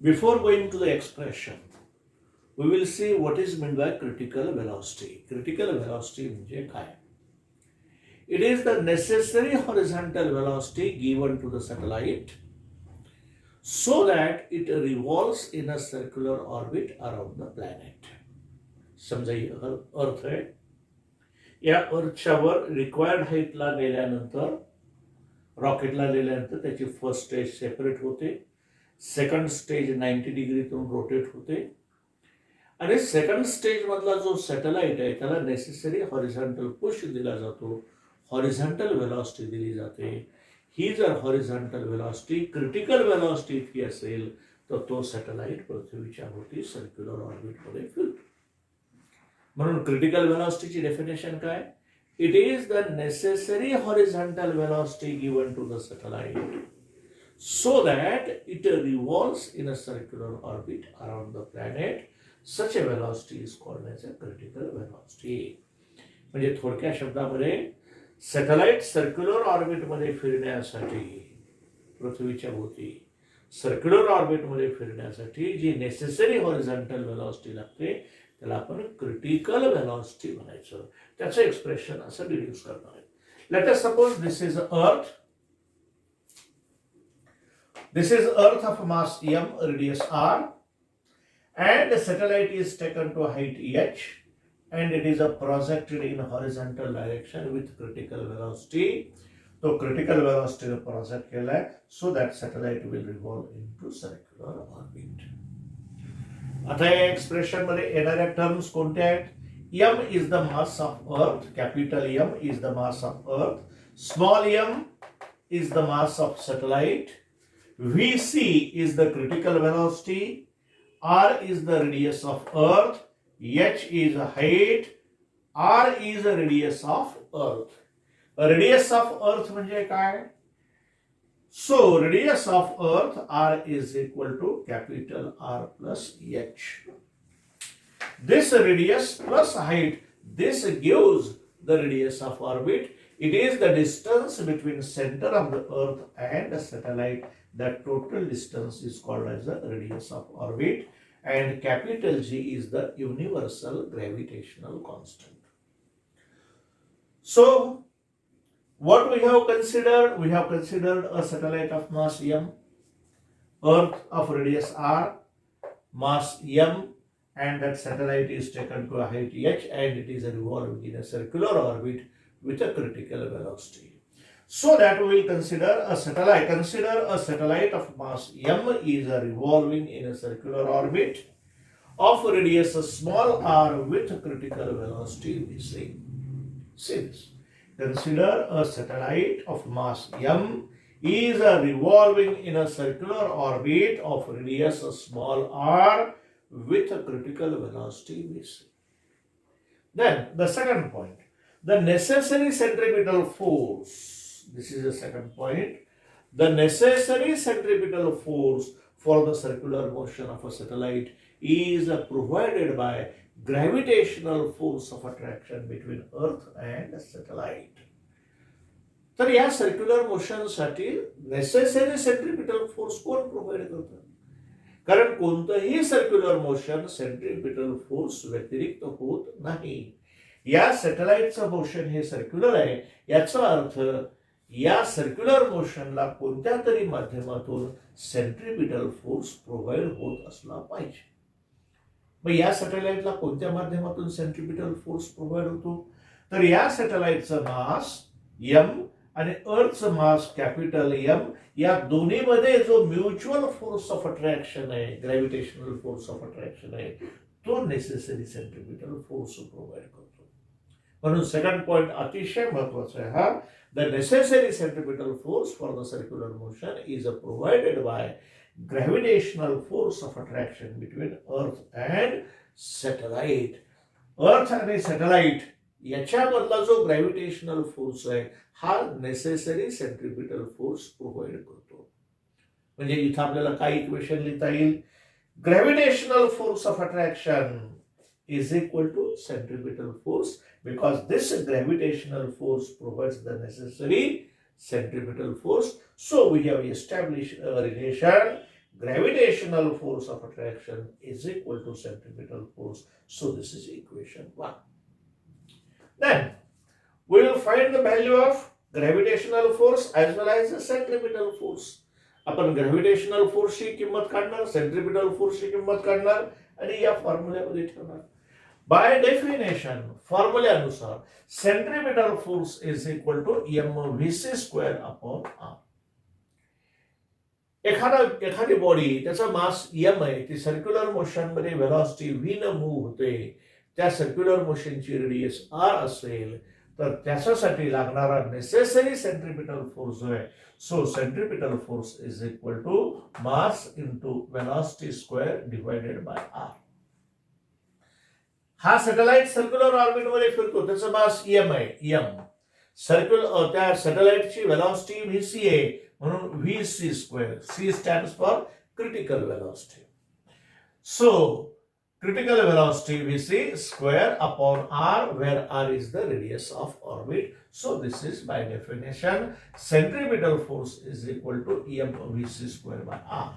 Before going to the expression, we will see what is meant by critical velocity. Critical velocity म्हणजे काय? It is the necessary horizontal velocity given to the satellite so that it revolves in a circular orbit around the planet. समजा अर्थ आहे. या अर्थच्या were required हाईटला गेल्यानंतर रॉकेटला गेल्यानंतर त्याची first stage separate होते, second stage 90 डिग्रीतून rotate होते आणि सेकंड स्टेज मधला जो सॅटेलाइट आहे त्याला नेसेसरी हॉरिझॉन्टल पुश दिला जातो, हॉरिझॉन्टल वेलॉसिटी दिली जाते. ही जर हॉरिझॉन्टल वेलॉसिटी क्रिटिकल वेलॉसिटी इतकी असेल तर तो सॅटेलाइट पृथ्वीच्या भोवती सर्क्युलर ऑर्बिटमध्ये फिरतो. म्हणून क्रिटिकल वेलॉसिटीची डेफिनेशन काय? It is the necessary horizontal velocity given to the satellite so that it revolves in a circular orbit around the planet. Such a velocity is called as a critical velocity. म्हणजे थोडक्या शब्दामध्ये satellite circular ऑर्बिटमध्ये फिरण्यासाठी पृथ्वीच्या भोवती circular ऑर्बिटमध्ये फिरण्यासाठी जी necessary horizontal velocity लागते त्याला आपण critical velocity म्हणायचं. त्याचं एक्सप्रेशन असं डिड्यूस करणार आहे. Let us suppose this is earth. This is Earth of mass m, radius r, and the satellite is taken to height h, and it is projected in horizontal direction with critical velocity. So critical velocity project केला आहे, so that satellite will revolve into circular orbit. आता या expression मध्ये येणाऱ्या terms कोणत्या आहेत? m is the mass of Earth, capital M is the mass of Earth, small m is the mass of satellite, Vc is the critical velocity, r is the radius of Earth, h is a height, r is a radius of Earth. A radius of Earth म्हणजे काय? So radius of Earth r is equal to capital R plus h. This radius plus height, this gives the radius of orbit. It is the distance between center of the Earth and the satellite. That total distance is called as the radius of orbit, and capital G is the universal gravitational constant. So what we have considered? We have considered a satellite of mass m, Earth of radius r, mass m, and that satellite is taken to a height h, and it is revolving in a circular orbit with a critical velocity. So that we will consider a satellite. Consider a satellite of mass m is revolving in a circular orbit of radius small r with critical velocity v. See this. Consider a satellite of mass m is revolving in a circular orbit of radius small r with a critical velocity v. Then the second point, the necessary centripetal force. This is the second point. The necessary centripetal force for the circular motion of a satellite is provided by gravitational force of attraction between Earth and satellite. तर या circular motion साठी necessary centripetal force कोण provide करतं? कारण कोणतंही circular motion centripetal force व्यतिरिक्त होत नाही. या सॅटेलाइटचं मोशन हे सर्क्युलर आहे, याचा अर्थ या सर्क्युलर मोशनला कोणत्या तरी माध्यमातून सेंट्रिपिटल फोर्स प्रोव्हाइड होत असला पाहिजे. मग या सॅटेलाइटला कोणत्या माध्यमातून सेंट्रिपिटल फोर्स प्रोव्हाइड होतो? तर या सॅटेलाइटचं मास m आणि अर्थचं मास कॅपिटल M या दोन्हीमध्ये जो म्युच्युअल फोर्स ऑफ अट्रॅक्शन आहे, ग्रॅव्हिटेशनल फोर्स ऑफ अट्रॅक्शन आहे, तो नेसेसरी सेंट्रिपिटल फोर्स प्रोव्हाइड करतो. म्हणून सेकंड पॉइंट अतिशय महत्वाचा आहे हा. The necessary centripetal force for the circular motion is provided by gravitational force of attraction between Earth and satellite. Earth आणि satellite याच्यामधला जो ग्रॅव्हिटेशनल फोर्स आहे हा नेसेसरी सेंट्रिपिटल फोर्स प्रोव्हाइड करतो. म्हणजे इथं आपल्याला काय इक्वेशन लिहिता येईल? Gravitational force of attraction is equal to centripetal force, because this gravitational force provides the necessary centripetal force. So we have established a relation. gravitational force of attraction is equal to centripetal force. So this is equation 1. Then we will find the value of gravitational force as well as the centripetal force. आपण gravitational फोर्सची किंमत काढणार, centripetal फोर्सची किंमत काढणार आणि या फॉर्म्युल्यामध्ये ठेवणार. By definition फॉर्म्युल्यानुसार centripetal force is equal to mvc square upon r. एखादी बॉडी त्याचा मास m आहे, ती सर्क्युलर मोशन मध्ये व्हेलॉसिटी v न मूव्ह होते, त्या सर्क्युलर मोशनची रेडियस r असेल तर त्याच्यासाठी लागणारा नेसेसरी सेंट्रिपिटल फोर्स जो आहे, so centripetal force is equal to mass into velocity square divided by r. हा सॅटेलाइट सर्क्युलर ऑर्बिट मध्ये फिरतो, त्याचा मास m आहे, m सर्क्युलर, त्या सॅटेलाइटची वेलोसिटी vc आहे म्हणून vc square. c stands for critical velocity. So critical velocity vc square upon r, where r is the radius of orbit. So this is by definition centripetal force is equal to mvc square by r.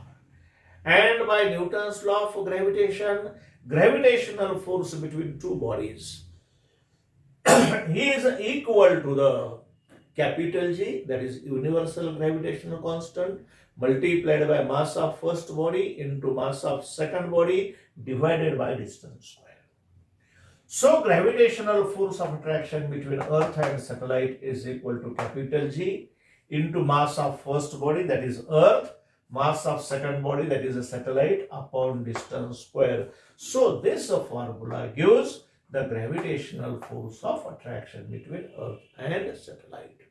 And by Newton's law of gravitation, gravitational force between two bodies is equal to the capital G, that is universal gravitational constant, multiplied by mass of first body into mass of second body divided by distance square. So gravitational force of attraction between Earth and satellite is equal to capital G into mass of first body, that is Earth, mass of second body, that is a satellite, upon distance square. So this formula gives the gravitational force of attraction between Earth and satellite.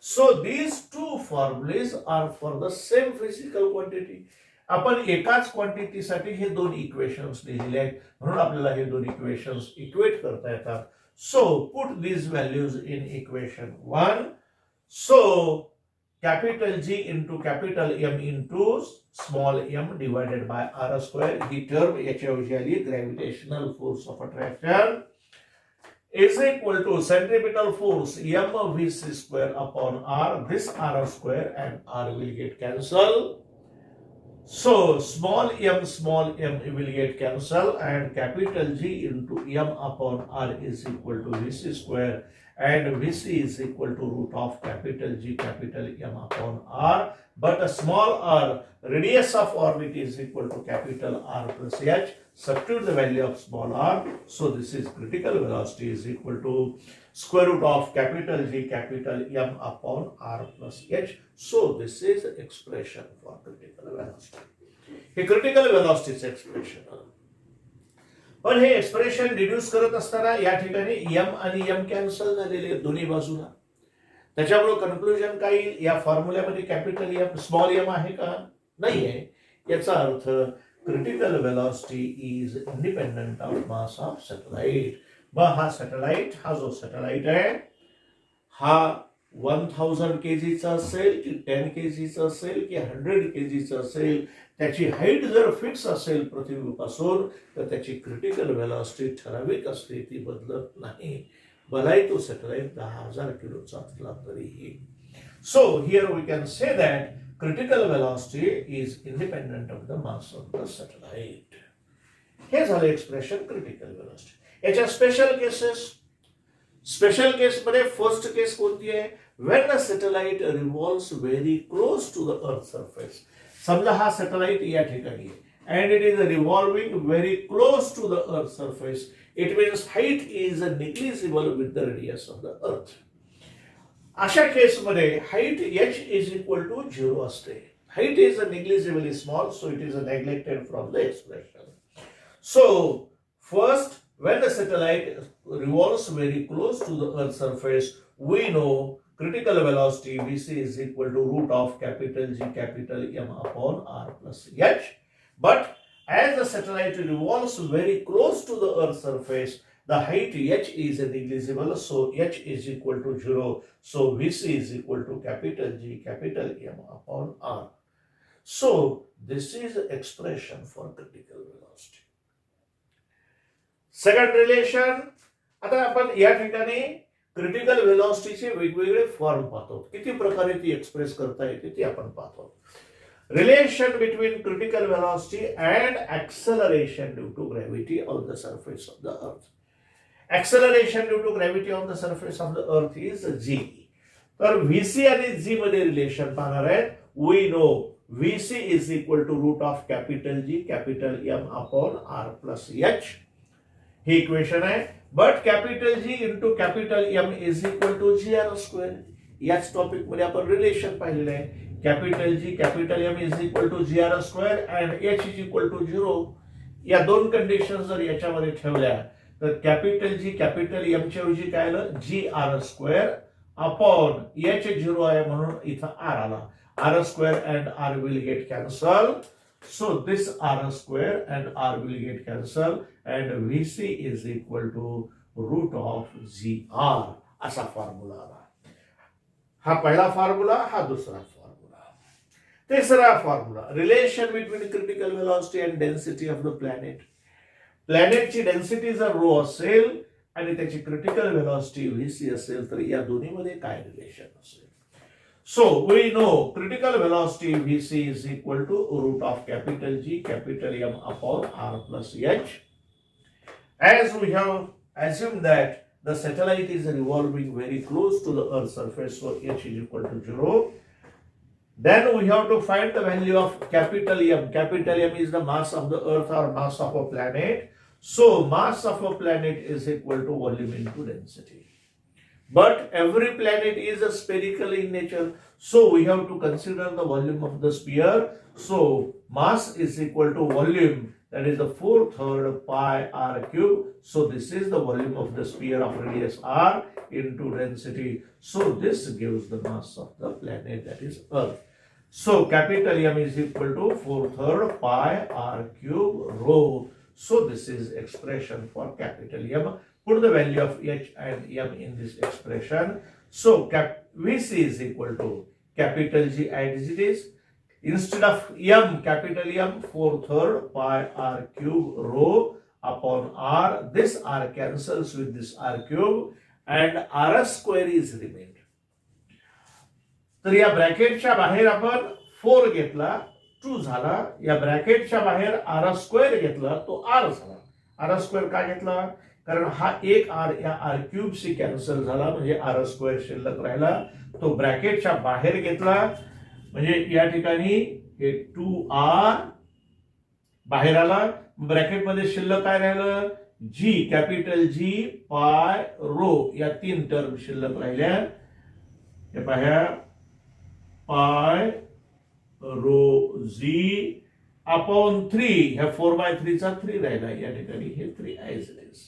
So these two formulas are for the same physical quantity. आपण एकाच क्वांटिटीसाठी हे दोन equations लिहिले आहेत म्हणून आपल्याला हे दोन equations equate करता येतात. So put these values in equation 1. So capital G into capital M into small m divided by r square. ही टर्म याच्याऐवजी आली gravitational force of attraction is equal to centripetal force mvc square upon r. This r square and r will get cancelled. So small m will get cancelled and capital G into m upon r is equal to vc square, and vc is equal to root of capital G capital M upon r. But a small r, radius of orbit, is equal to capital R plus h. Substitute the value of small r. So this is critical velocity is equal to square root of capital G capital M upon r plus h. So this is expression for critical velocity. हे critical velocity चे expression. पण हे expression reduce करत असताना या ठिकाणी m आणि m cancel झालेले दोन्ही बाजूला. त्याच्यामुळे कन्क्लुजन काय येईल, या फॉर्म्युल्यामध्ये कॅपिटल M स्मॉल m आहे का, नाही आहे. याचा अर्थ critical velocity is independent of mass of satellite. मग हा जो सॅटेलाइट आहे हा 1000 kgचा असेल की 10 kgचा असेल की 100 kgचा असेल, त्याची हाईट जर फिक्स असेल पृथ्वीपासून तर त्याची क्रिटिकल वेलॉसिटी ठराविक असते, ती बदलत नाही. भलाही तो सॅटेलाइट 10,000 किलोचा असला तरीही. So here we can say that critical velocity is independent of the mass of the satellite. हे झालं एक्सप्रेशन क्रिटिकल वेलॉसिटी. याच्या स्पेशल केसेस. स्पेशल केस मध्ये फर्स्ट केस कोणती आहे, when a satellite revolves very close to the earth surface. समजा हा satellite या ठिकाणी आहे and it is revolving very close to the earth surface. It means height is negligible with the radius of the earth. अशा case मध्ये height h is equal to 0 असते. Height is negligibly small, so it is neglected from the expression. So first, when the satellite revolves very close to the earth surface, we know critical velocity vc is equal to root of capital G capital M upon r plus h. But as the satellite revolves very close to the earth surface, the height h is negligible, so h is equal to 0. So vc is equal to capital G capital M upon r. So this is the expression for critical velocity. Second relation. आता आपण या ठिकाणी critical वेलॉसिटीचे वेगवेगळे form पाहतो. किती प्रकारे ती express करता येते ते आपण पाहतो. Relation between critical velocity and acceleration due to gravity on the surface of the earth. Acceleration due to gravity on the surface of the earth is g. तर VC आणि G मध्ये रिलेशन पाहणार आहेत. We know VC is equal to root of capital G capital M upon R plus H. Hey equation आहे. But capital G into capital M is equal to GR square. याच topic मध्ये आपण relation पाहिलेलं आहे. Capital G capital M is equal to GR square and H is equal to 0. या दोन condition जर याच्यामध्ये ठेवल्या तर कॅपिटल G कॅपिटल M च्या ऐवजी काय आलं GR square upon H 0 आहे म्हणून इथं R आला. R square and R will get cancelled. So this R square and R will get cancelled and VC is equal to root of GR असा formula आला. हा पहिला फॉर्म्युला, हा दुसरा फॉर्म्युला. तिसरा formula relation between critical velocity and density of the planet. प्लॅनेटची density जर rho असेल आणि त्याची क्रिटिकल व्हेलॉसिटी VC असेल तर या दोन्हीमध्ये काय रिलेशन असेल. So we know critical velocity VC is equal to root of capital G capital M upon R plus H. As we have assumed that the satellite is revolving very close to the Earth's surface, so H is equal to 0. Then we have to find the value of capital M. Capital M is the mass of the Earth or mass of a planet. So mass of a planet is equal to volume into density. But every planet is a spherical in nature, so we have to consider the volume of the sphere. So mass is equal to volume, that is the 4/3 pi r cube. So this is the volume of the sphere of radius r into density. So this gives the mass of the planet, that is Earth. So capital M is equal to 4/3 pi r cube rho. So this is expression for capital M. Put the value of H and M in this expression. So VC is equal to capital G as it is. Instead of M, capital M, 4/3 pi r cube rho upon R. This R cancels with this R cube and R square is remained. तर या ब्रॅकेटच्या बाहेर आपण 4 घेतला, 2 झाला. या ब्रॅकेटच्या बाहेर R square घेतला, तो R झाला. R स्क्वेअर का घेतला? कारण हा एक R या R क्यूब शी कॅन्सल झाला म्हणजे R स्क्वेअर शिल्लक राहिला. तो ब्रॅकेटच्या बाहेर घेतला म्हणजे या ठिकाणी हे 2R बाहेर आला. ब्रॅकेट मध्ये शिल्लक काय राहिलं G कॅपिटल G पाय रो या 3 टर्म शिल्लक राहिल्या. हे पहा पाय रो G अपॉन 3 ह्या 4/3 चा 3 राहिला. या ठिकाणी हे 3 as it is.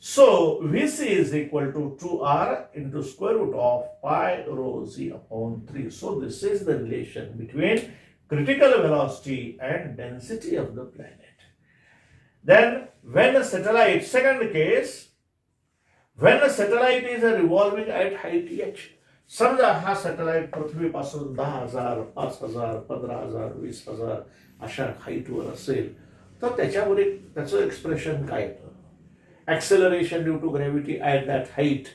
So VC is equal to 2R into square root of pi rho Z upon 3. So this is the relation between critical velocity and density of the planet. Then when a satellite, second case, when a satellite is revolving at height h. समजा हा satellite पृथ्वीपासून 10,000, 5,000, 15,000, 20,000 अशा हाईटवर असेल तर त्याच्यावर त्याचं expression काय येतं. Acceleration due to gravity at that height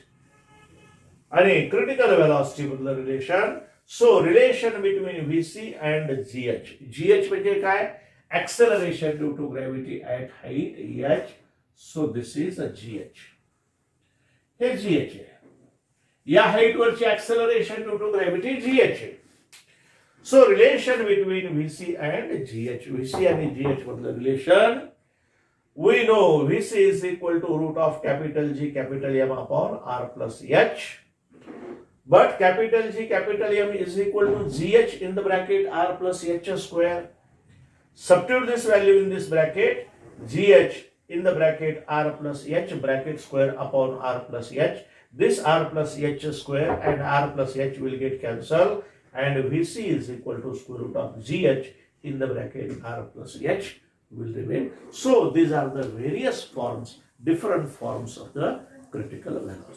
and critical velocity with the relation. So relation between VC and GH. GH म्हणजे काय? Acceleration due to gravity at height h. So this is a GH. Hey GH आहे. या height वरची acceleration due to gravity GH आहे. So relation between VC and GH. VC आणि GH मधलं relation. We know VC is equal to root of capital G capital M upon R plus H. But capital G capital M is equal to GH in the bracket R plus H square. Substitute this value in this bracket. GH in the bracket R plus H bracket square upon R plus H. This R plus H square and R plus H will get cancelled and VC is equal to square root of GH in the bracket R plus H will remain. So these are the various forms, different forms of the critical velocity.